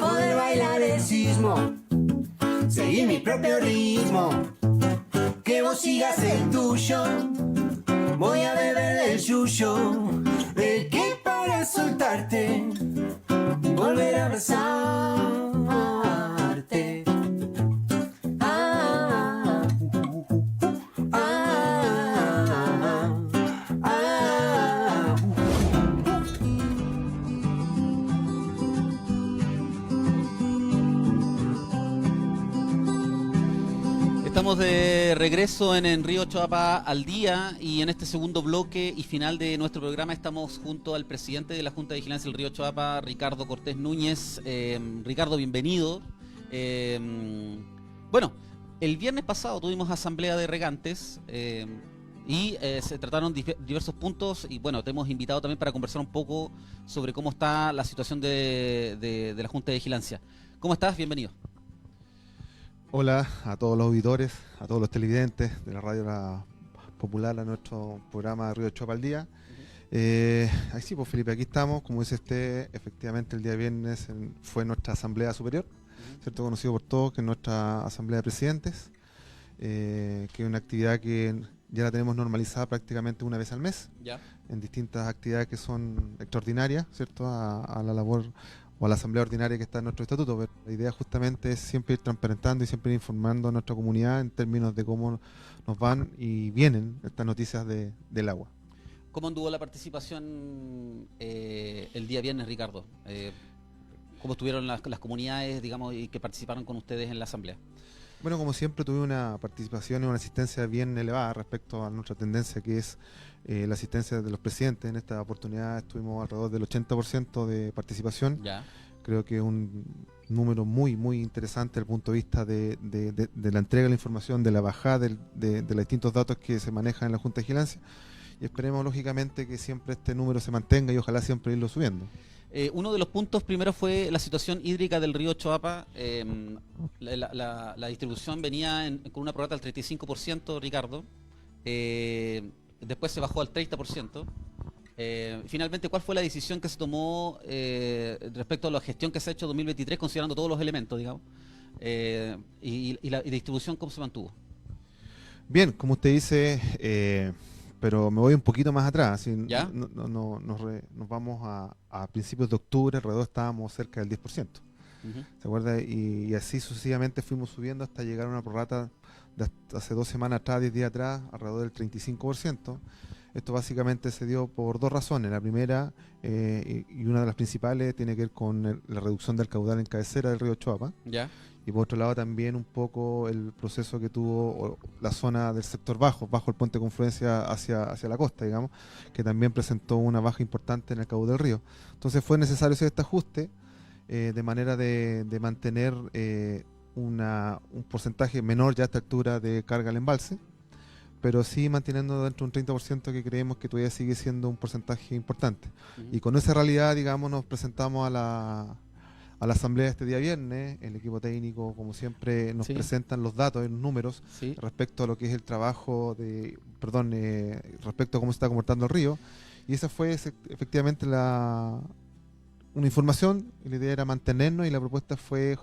poder bailar el sismo, seguir mi propio ritmo, que vos sigas el tuyo, voy a beber del yuyo, del que para soltarte, volver a abrazarte. Estamos de regreso en Río Choapa al día y en este segundo bloque y final de nuestro programa estamos junto al presidente de la Junta de Vigilancia del Río Choapa, Ricardo Cortés Núñez. Ricardo, bienvenido. Bueno, el viernes pasado tuvimos asamblea de regantes y se trataron diversos puntos y bueno, te hemos invitado también para conversar un poco sobre cómo está la situación de la Junta de Vigilancia. ¿Cómo estás? Bienvenido. Hola a todos los auditores, a todos los televidentes de la radio popular, a nuestro programa Río Choapa al día. Ahí sí, pues Felipe, aquí estamos. Como dice usted, efectivamente el día viernes fue nuestra asamblea superior, ¿cierto? Conocido por todos, que es nuestra asamblea de presidentes, que es una actividad que ya la tenemos normalizada prácticamente una vez al mes, ¿Ya? en distintas actividades que son extraordinarias, ¿cierto? A la labor o a la asamblea ordinaria que está en nuestro estatuto, pero la idea justamente es siempre ir transparentando y siempre ir informando a nuestra comunidad en términos de cómo nos van y vienen estas noticias del agua. ¿Cómo anduvo la participación el día viernes, Ricardo? ¿Cómo estuvieron las comunidades, digamos, y que participaron con ustedes en la asamblea? Bueno, como siempre tuve una participación y una asistencia bien elevada respecto a nuestra tendencia, que es la asistencia de los presidentes. En esta oportunidad estuvimos alrededor del 80% de participación. Ya. Creo que es un número muy, muy interesante desde el punto de vista de la entrega de la información, de la bajada de los distintos datos que se manejan en la Junta de Vigilancia. Y esperemos, lógicamente, que siempre este número se mantenga y ojalá siempre irlo subiendo. Uno de los puntos primero fue la situación hídrica del río Choapa. La distribución venía con una prorrata del 35%, Ricardo. Después se bajó al 30%. Finalmente, ¿cuál fue la decisión que se tomó respecto a la gestión que se ha hecho en 2023, considerando todos los elementos, digamos? Y la distribución, ¿cómo se mantuvo? Bien, como usted dice, pero me voy un poquito más atrás. ¿Ya? Nos vamos a principios de octubre, alrededor estábamos cerca del 10%. ¿Se acuerda? Y así sucesivamente fuimos subiendo hasta llegar a una prorrata de hace 2 semanas atrás, 10 días atrás, alrededor del 35%. Esto básicamente se dio por 2 razones. La primera, y una de las principales, tiene que ver con la reducción del caudal en cabecera del río Choapa. ¿Ya? Y por otro lado también un poco el proceso que tuvo la zona del sector bajo el puente de confluencia hacia la costa, digamos, que también presentó una baja importante en el caudal del río. Entonces fue necesario hacer este ajuste de manera de mantener un porcentaje menor ya a esta altura de carga al embalse, pero sí manteniendo dentro de un 30% que creemos que todavía sigue siendo un porcentaje importante. Y con esa realidad, digamos, nos presentamos a la asamblea este día viernes. El equipo técnico, como siempre, nos presentan los datos, los números, respecto a lo que es el trabajo respecto a cómo se está comportando el río. Y esa fue efectivamente una información, y la idea era mantenernos, y la propuesta fue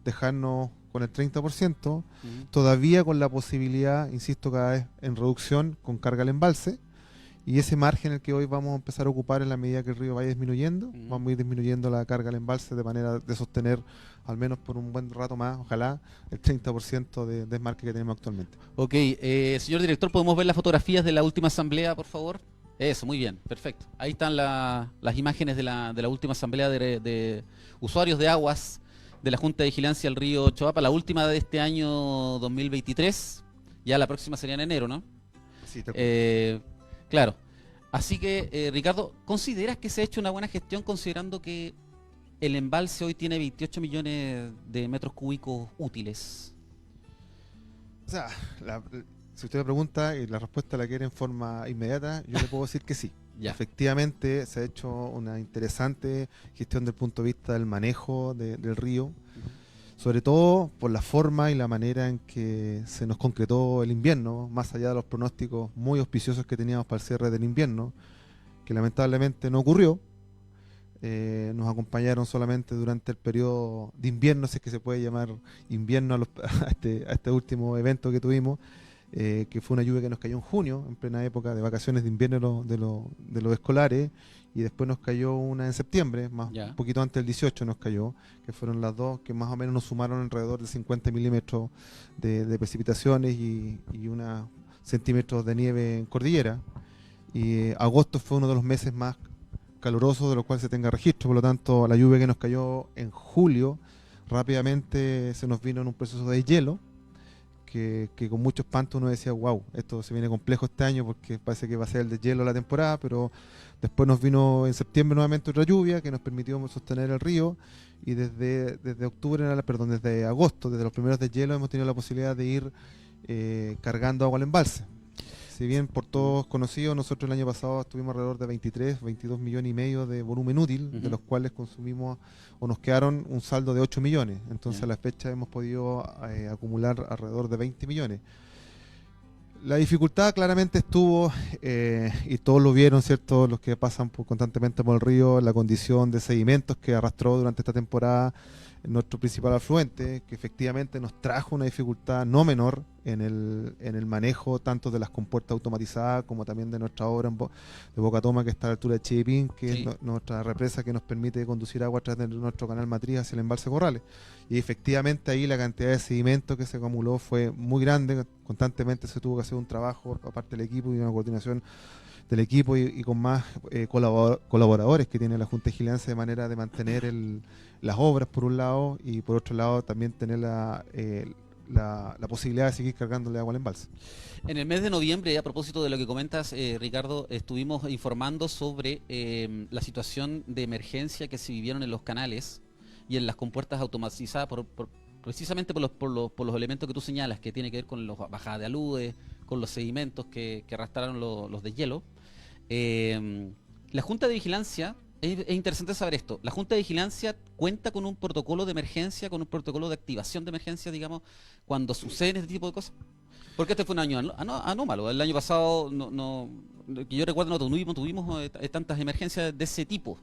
dejarnos con el 30%, todavía con la posibilidad, insisto, cada vez en reducción con carga al embalse, y ese margen el que hoy vamos a empezar a ocupar en la medida que el río vaya disminuyendo. Vamos a ir disminuyendo la carga al embalse de manera de sostener, al menos por un buen rato más, ojalá, el 30% de desmarque que tenemos actualmente. Ok, señor director, ¿podemos ver las fotografías de la última asamblea, por favor? Eso, muy bien, perfecto. Ahí están las imágenes de la última asamblea de usuarios de aguas de la Junta de Vigilancia del Río Choapa, la última de este año 2023. Ya la próxima sería en enero, ¿no? Sí, te claro. Así que, Ricardo, ¿consideras que se ha hecho una buena gestión considerando que el embalse hoy tiene 28 millones de metros cúbicos útiles? O sea, si usted me pregunta y la respuesta la quiere en forma inmediata, yo le puedo decir que sí. Ya. Efectivamente, se ha hecho una interesante gestión desde el punto de vista del manejo del río, sobre todo por la forma y la manera en que se nos concretó el invierno, más allá de los pronósticos muy auspiciosos que teníamos para el cierre del invierno, que lamentablemente no ocurrió. Nos acompañaron solamente durante el periodo de invierno, si es que se puede llamar invierno a este último evento que tuvimos, que fue una lluvia que nos cayó en junio, en plena época de vacaciones de invierno de los escolares, y después nos cayó una en septiembre, un poquito antes del 18 nos cayó, que fueron las dos que más o menos nos sumaron alrededor de 50 milímetros de precipitaciones y unos centímetros de nieve en cordillera. Y agosto fue uno de los meses más calurosos de los cuales se tenga registro, por lo tanto la lluvia que nos cayó en julio rápidamente se nos vino en un proceso de hielo, que con mucho espanto uno decía, wow, esto se viene complejo este año porque parece que va a ser el deshielo de la temporada, pero después nos vino en septiembre nuevamente otra lluvia que nos permitió sostener el río, y desde octubre, perdón, desde agosto, desde los primeros deshielos hemos tenido la posibilidad de ir cargando agua al embalse. Si bien por todos conocidos, nosotros el año pasado tuvimos alrededor de 22 millones y medio de volumen útil, de los cuales consumimos o nos quedaron un saldo de 8 millones. Entonces a la fecha hemos podido acumular alrededor de 20 millones. La dificultad claramente estuvo, y todos lo vieron, ¿cierto? Los que pasan constantemente por el río, la condición de sedimentos que arrastró durante esta temporada nuestro principal afluente, que efectivamente nos trajo una dificultad no menor en el manejo tanto de las compuertas automatizadas como también de nuestra obra de Boca Toma, que está a la altura de Chipín, que es nuestra represa que nos permite conducir agua a través de nuestro canal matriz hacia el embalse Corrales. Y efectivamente ahí la cantidad de sedimentos que se acumuló fue muy grande, constantemente se tuvo que hacer un trabajo aparte del equipo y una coordinación del equipo y con más colaboradores que tiene la Junta de Vigilancia, de manera de mantener las obras por un lado, y por otro lado también tener la posibilidad de seguir cargándole agua al embalse. En el mes de noviembre, a propósito de lo que comentas, Ricardo, estuvimos informando sobre la situación de emergencia que se vivieron en los canales y en las compuertas automatizadas precisamente por los elementos que tú señalas, que tiene que ver con la bajada de aludes, con los sedimentos que arrastraron los deshielo. La Junta de Vigilancia, es interesante saber esto, la Junta de Vigilancia cuenta con un protocolo de emergencia, con un protocolo de activación de emergencia, digamos, cuando suceden este tipo de cosas. Porque este fue un año anómalo. El año pasado, que yo recuerdo, no tuvimos tantas emergencias de ese tipo.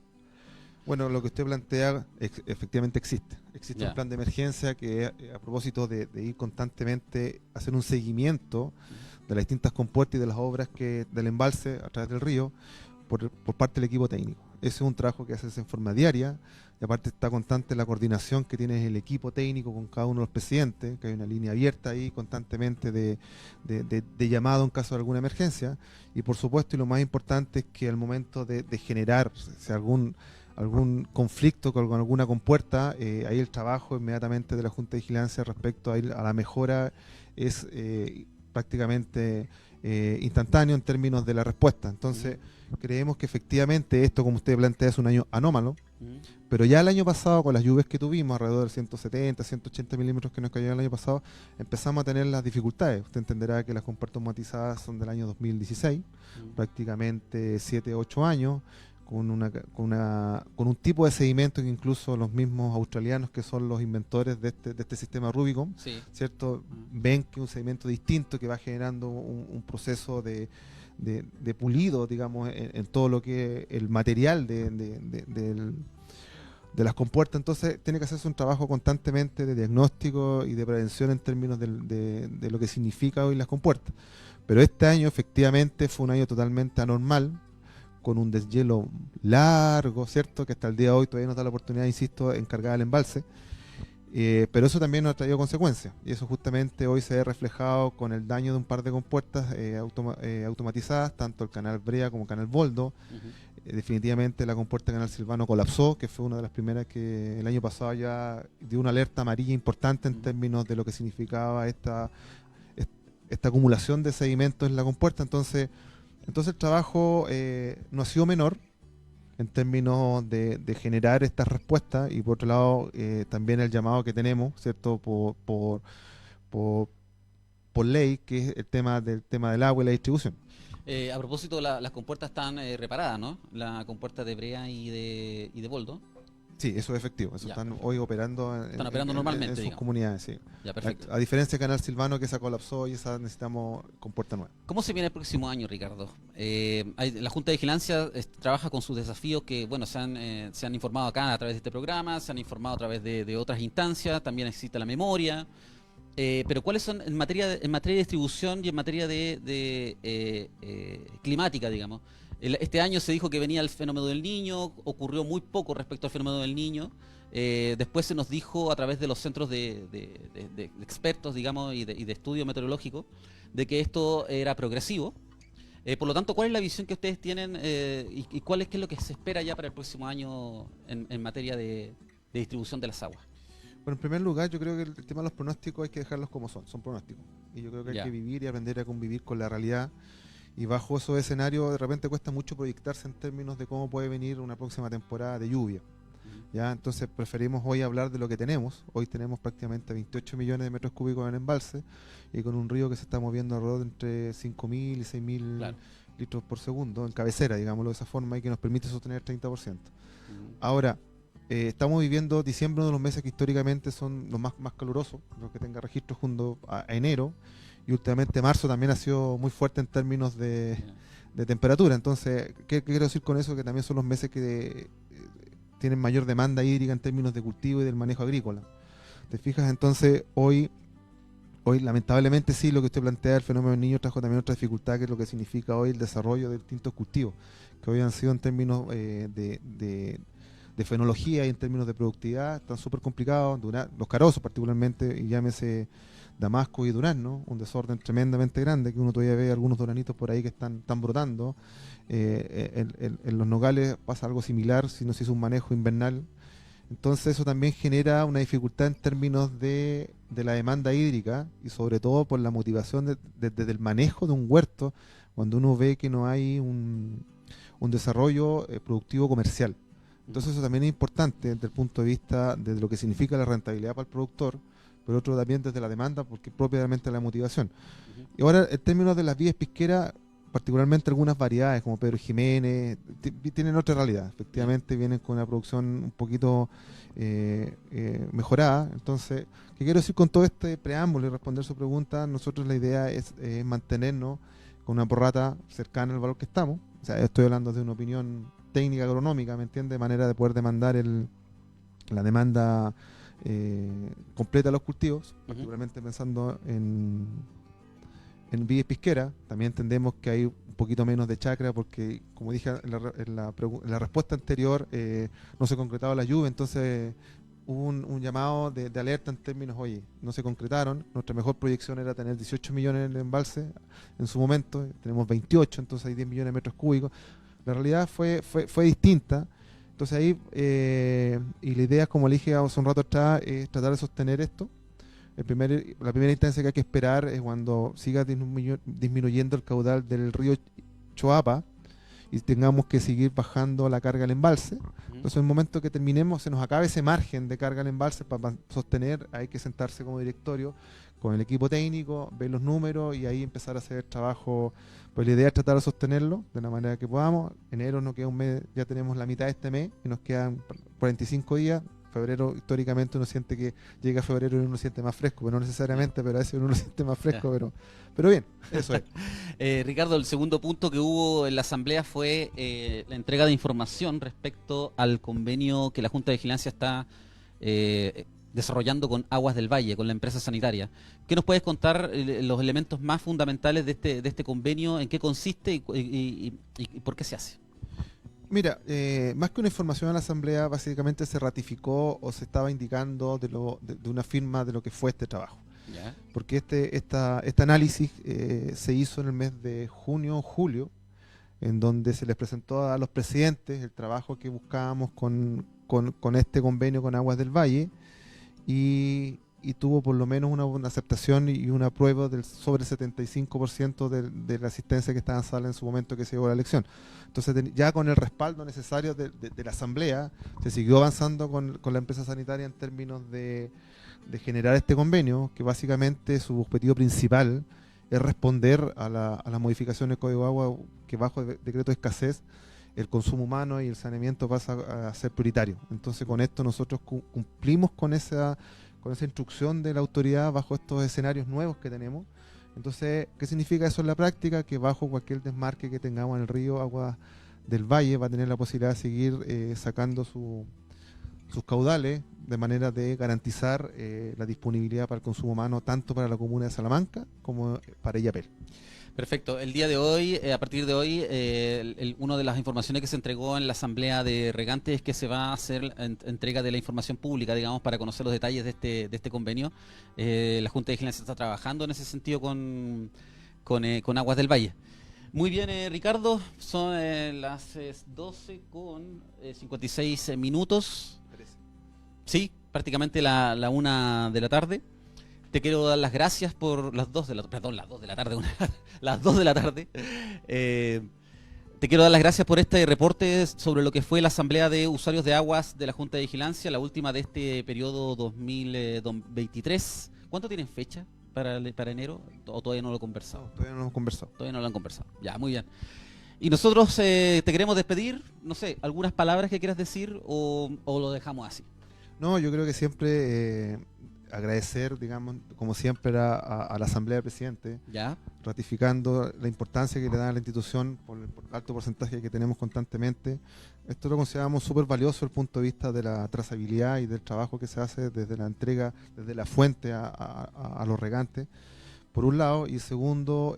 Bueno, lo que usted plantea efectivamente existe. Existe un plan de emergencia que, a propósito de ir constantemente a hacer un seguimiento de las distintas compuertas y de las obras del embalse a través del río por parte del equipo técnico. Ese es un trabajo que hace en forma diaria, y aparte está constante la coordinación que tiene el equipo técnico con cada uno de los presidentes, que hay una línea abierta ahí constantemente de llamado en caso de alguna emergencia. Y por supuesto, y lo más importante, es que al momento de generar algún conflicto con alguna compuerta, ahí el trabajo inmediatamente de la Junta de Vigilancia respecto a la mejora es prácticamente instantáneo en términos de la respuesta. Entonces creemos que efectivamente esto, como usted plantea, es un año anómalo, pero ya el año pasado, con las lluvias que tuvimos, alrededor de 170, 180 milímetros que nos cayeron el año pasado, empezamos a tener las dificultades. Usted entenderá que las compuertas automatizadas son del año 2016, prácticamente 7, 8 años, con un tipo de sedimento que incluso los mismos australianos, que son los inventores de este sistema Rubicon, ¿cierto? Ven que un sedimento distinto que va generando un proceso de pulido, digamos, en todo lo que es el material de las compuertas. Entonces tiene que hacerse un trabajo constantemente de diagnóstico y de prevención en términos de lo que significa hoy las compuertas. Pero este año efectivamente fue un año totalmente anormal, con un deshielo largo, ¿cierto? Que hasta el día de hoy todavía nos da la oportunidad, insisto, en cargar el embalse. Pero eso también nos ha traído consecuencias, y eso justamente hoy se ve reflejado con el daño de un par de compuertas automatizadas, tanto el canal Brea como el canal Boldo. Definitivamente la compuerta Canal Silvano colapsó, que fue una de las primeras que el año pasado ya dio una alerta amarilla importante en términos de lo que significaba esta acumulación de sedimentos en la compuerta. Entonces el trabajo no ha sido menor en términos de generar estas respuestas, y por otro lado también el llamado que tenemos, ¿cierto? Por ley, que es el tema del agua y la distribución. A propósito, las compuertas están reparadas, ¿no? La compuerta de Brea y de Boldo. Sí, eso es efectivo. Eso Ya, están perfecto. hoy operando Están operando normalmente, en sus digamos. comunidades, sí. Ya, perfecto. A diferencia de Canal Silvano, que esa colapsó y esa necesitamos con puerta nueva. ¿Cómo se viene el próximo año, Ricardo? La Junta de Vigilancia trabaja con sus desafíos que, bueno, se han informado acá a través de este programa, se han informado a través de otras instancias, también existe la memoria. Pero ¿cuáles son en materia de distribución y en materia de climática, digamos? Este año se dijo que venía el fenómeno del Niño, ocurrió muy poco respecto al fenómeno del Niño. Después se nos dijo a través de los centros de expertos, digamos, y de estudio meteorológico, de que esto era progresivo. Por lo tanto, ¿cuál es la visión que ustedes tienen y qué es lo que se espera ya para el próximo año en materia de distribución de las aguas? Bueno, en primer lugar, yo creo que el tema de los pronósticos hay que dejarlos como son pronósticos. Y yo creo que hay Ya. que vivir y aprender a convivir con la realidad. Y bajo esos escenarios, de repente cuesta mucho proyectarse en términos de cómo puede venir una próxima temporada de lluvia. ¿Ya? Entonces preferimos hoy hablar de lo que tenemos. Hoy tenemos prácticamente 28 millones de metros cúbicos en embalse y con un río que se está moviendo alrededor de entre 5.000 y 6.000 Claro. litros por segundo, en cabecera, digámoslo de esa forma, y que nos permite sostener el 30%. Mm. Ahora, estamos viviendo diciembre, uno de los meses que históricamente son los más calurosos, los que tenga registros junto a enero, y últimamente marzo también ha sido muy fuerte en términos de temperatura. Entonces, ¿qué quiero decir con eso? Que también son los meses que tienen mayor demanda hídrica en términos de cultivo y del manejo agrícola. ¿Te fijas? Entonces, hoy lamentablemente sí, lo que usted plantea, el fenómeno del Niño trajo también otra dificultad, que es lo que significa hoy el desarrollo de distintos cultivos, que hoy han sido en términos de fenología y en términos de productividad, están súper complicados. Los carozos particularmente, y llámese damasco y durazno, un desorden tremendamente grande, que uno todavía ve algunos duranitos por ahí que están brotando. En los nogales pasa algo similar si no se hizo un manejo invernal. Entonces eso también genera una dificultad en términos de la demanda hídrica, y sobre todo por la motivación desde el manejo de un huerto, cuando uno ve que no hay un desarrollo productivo comercial. Entonces eso también es importante desde el punto de vista de lo que significa la rentabilidad para el productor, pero otro también desde la demanda, porque propiamente la motivación. Y ahora, en términos de las vías pesqueras, particularmente algunas variedades como Pedro Jiménez, tienen otra realidad. Efectivamente vienen con una producción un poquito mejorada. Entonces, ¿qué quiero decir con todo este preámbulo y responder su pregunta? Nosotros la idea es mantenernos con una prorrata cercana al valor que estamos. O sea, estoy hablando de una opinión técnica agronómica, ¿me entiende? De manera de poder demandar la demanda completa de los cultivos, particularmente pensando en vías pesqueras. También entendemos que hay un poquito menos de chacra porque, como dije en la respuesta anterior, no se concretaba la lluvia. Entonces hubo un llamado de alerta en términos, oye, no se concretaron. Nuestra mejor proyección era tener 18 millones en el embalse en su momento, tenemos 28, entonces hay 10 millones de metros cúbicos. La realidad fue distinta. Entonces ahí, y la idea, como le dije hace un rato atrás, es tratar de sostener esto. La primera instancia que hay que esperar es cuando siga disminuyendo el caudal del río Choapa y tengamos que seguir bajando la carga al embalse. Entonces, en el momento que terminemos, se nos acabe ese margen de carga al embalse para sostener, hay que sentarse como directorio con el equipo técnico, ver los números y ahí empezar a hacer trabajo. Pues la idea es tratar de sostenerlo de la manera que podamos. Enero nos queda un mes, ya tenemos la mitad de este mes y nos quedan 45 días. Febrero, históricamente, uno siente que llega febrero y uno siente más fresco, pero no necesariamente, pero a veces uno lo siente más fresco, pero bien, eso es. Ricardo, el segundo punto que hubo en la asamblea fue la entrega de información respecto al convenio que la Junta de Vigilancia está desarrollando con Aguas del Valle, con la empresa sanitaria. ¿Qué nos puedes contar los elementos más fundamentales de este convenio, en qué consiste y por qué se hace? Mira, más que una información a la Asamblea, básicamente se ratificó o se estaba indicando de una firma de lo que fue este trabajo. ¿Ya? Porque este análisis se hizo en el mes de junio o julio, en donde se les presentó a los presidentes el trabajo que buscábamos con este convenio con Aguas del Valle, y tuvo por lo menos una aceptación y una prueba sobre el 75% de la asistencia que estaba en sala en su momento que se llevó la elección. Entonces, ya con el respaldo necesario de la Asamblea, se siguió avanzando con la empresa sanitaria en términos de generar este convenio, que básicamente su objetivo principal es responder a las modificaciones del Código de Agua, que bajo el decreto de escasez el consumo humano y el saneamiento pasa a ser prioritario. Entonces con esto nosotros cumplimos con esa instrucción de la autoridad bajo estos escenarios nuevos que tenemos. Entonces, ¿qué significa eso en la práctica? Que bajo cualquier desmarque que tengamos en el río, Agua del Valle va a tener la posibilidad de seguir sacando sus caudales de manera de garantizar la disponibilidad para el consumo humano tanto para la comuna de Salamanca como para Illapel. Perfecto. El día de hoy, a partir de hoy, una de las informaciones que se entregó en la asamblea de regantes es que se va a hacer entrega de la información pública, digamos, para conocer los detalles de este convenio. La Junta de Vigilancia está trabajando en ese sentido con Aguas del Valle. Muy bien, Ricardo, son las 12:56 minutos. Sí, prácticamente la 1 de la tarde. Te quiero dar las gracias por las 2 de la tarde. Te quiero dar las gracias por este reporte sobre lo que fue la asamblea de usuarios de aguas de la Junta de Vigilancia, la última de este periodo 2023. ¿Cuánto tienen fecha para enero? ¿O todavía no lo han conversado? Todavía no lo hemos conversado. Todavía no lo han conversado. Ya, muy bien. Y nosotros te queremos despedir. No sé, ¿algunas palabras que quieras decir o lo dejamos así? No, yo creo que siempre agradecer, digamos, como siempre a la Asamblea del Presidente, ¿ya? Ratificando la importancia que le da a la institución por el alto porcentaje que tenemos constantemente. Esto lo consideramos súper valioso desde el punto de vista de la trazabilidad y del trabajo que se hace desde la entrega, desde la fuente a los regantes, por un lado, y segundo,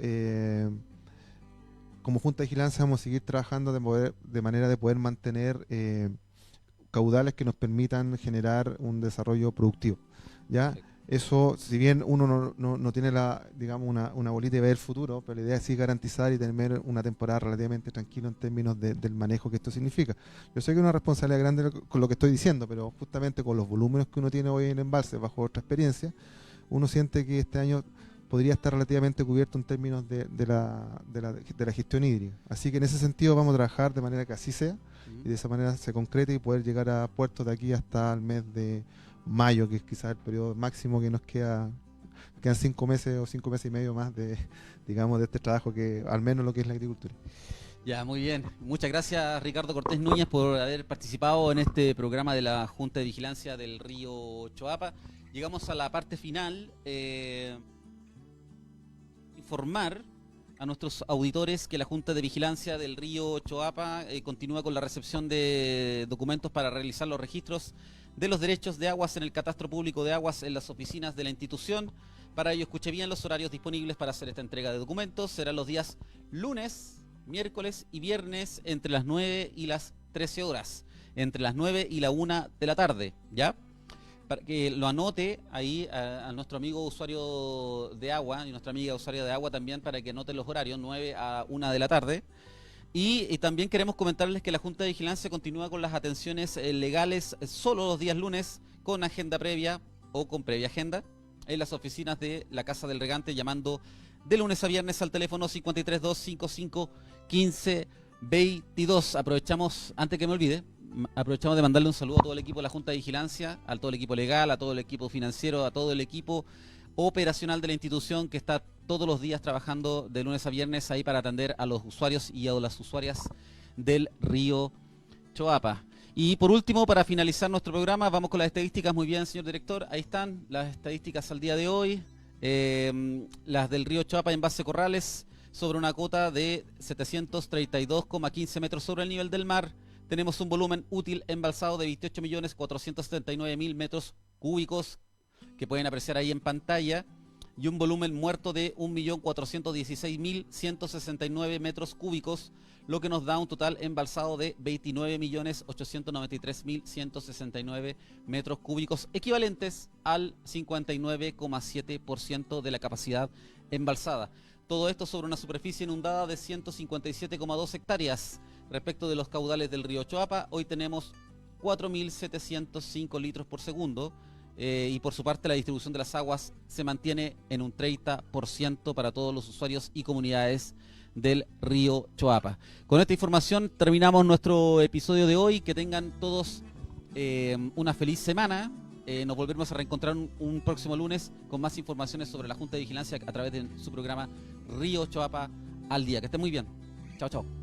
como Junta de Vigilancia vamos a seguir trabajando de manera de poder mantener caudales que nos permitan generar un desarrollo productivo. ¿Ya? Sí. Eso, si bien uno no tiene digamos una bolita y ver el futuro, pero la idea es sí garantizar y tener una temporada relativamente tranquila en términos del manejo que esto significa. Yo sé que es una responsabilidad grande con lo que estoy diciendo, pero justamente con los volúmenes que uno tiene hoy en embalse, bajo otra experiencia, uno siente que este año podría estar relativamente cubierto en términos de la gestión hídrica. Así que en ese sentido vamos a trabajar de manera que así sea, y de esa manera se concrete y poder llegar a puertos de aquí hasta el mes de mayo, que es quizás el periodo máximo que nos quedan 5 meses o 5 meses y medio más de este trabajo, que al menos lo que es la agricultura. Ya, muy bien. Muchas gracias, Ricardo Cortés Núñez, por haber participado en este programa de la Junta de Vigilancia del Río Choapa. Llegamos a la parte final. Informar a nuestros auditores que la Junta de Vigilancia del Río Choapa continúa con la recepción de documentos para realizar los registros de los derechos de aguas en el Catastro Público de Aguas en las oficinas de la institución. Para ello, escuche bien los horarios disponibles para hacer esta entrega de documentos. Serán los días lunes, miércoles y viernes entre las 9 y las 13 horas, entre las 9 y la 1 de la tarde, ¿ya? Para que lo anote ahí a nuestro amigo usuario de agua y nuestra amiga usuaria de agua también, para que anoten los horarios, 9 a 1 de la tarde. Y también queremos comentarles que la Junta de Vigilancia continúa con las atenciones legales solo los días lunes, con agenda previa o con previa agenda, en las oficinas de la Casa del Regante, llamando de lunes a viernes al teléfono 532551522. Aprovechamos, antes que me olvide, de mandarle un saludo a todo el equipo de la Junta de Vigilancia, a todo el equipo legal, a todo el equipo financiero, a todo el equipo operacional de la institución, que está todos los días trabajando de lunes a viernes ahí para atender a los usuarios y a las usuarias del río Choapa. Y por último, para finalizar nuestro programa, vamos con las estadísticas. Muy bien, señor director, ahí están las estadísticas al día de hoy. Las del río Choapa en base Corrales, sobre una cota de 732,15 metros sobre el nivel del mar. Tenemos un volumen útil embalsado de 28.479.000 metros cúbicos, que pueden apreciar ahí en pantalla, y un volumen muerto de 1.416.169 metros cúbicos, lo que nos da un total embalsado de 29.893.169 metros cúbicos, equivalentes al 59,7% de la capacidad embalsada. Todo esto sobre una superficie inundada de 157,2 hectáreas. Respecto de los caudales del río Choapa, hoy tenemos 4.705 litros por segundo, y por su parte la distribución de las aguas se mantiene en un 30% para todos los usuarios y comunidades del río Choapa. Con esta información terminamos nuestro episodio de hoy. Que tengan todos una feliz semana. Nos volveremos a reencontrar un próximo lunes con más informaciones sobre la Junta de Vigilancia a través de su programa Río Choapa al Día. Que estén muy bien. Chao, chao.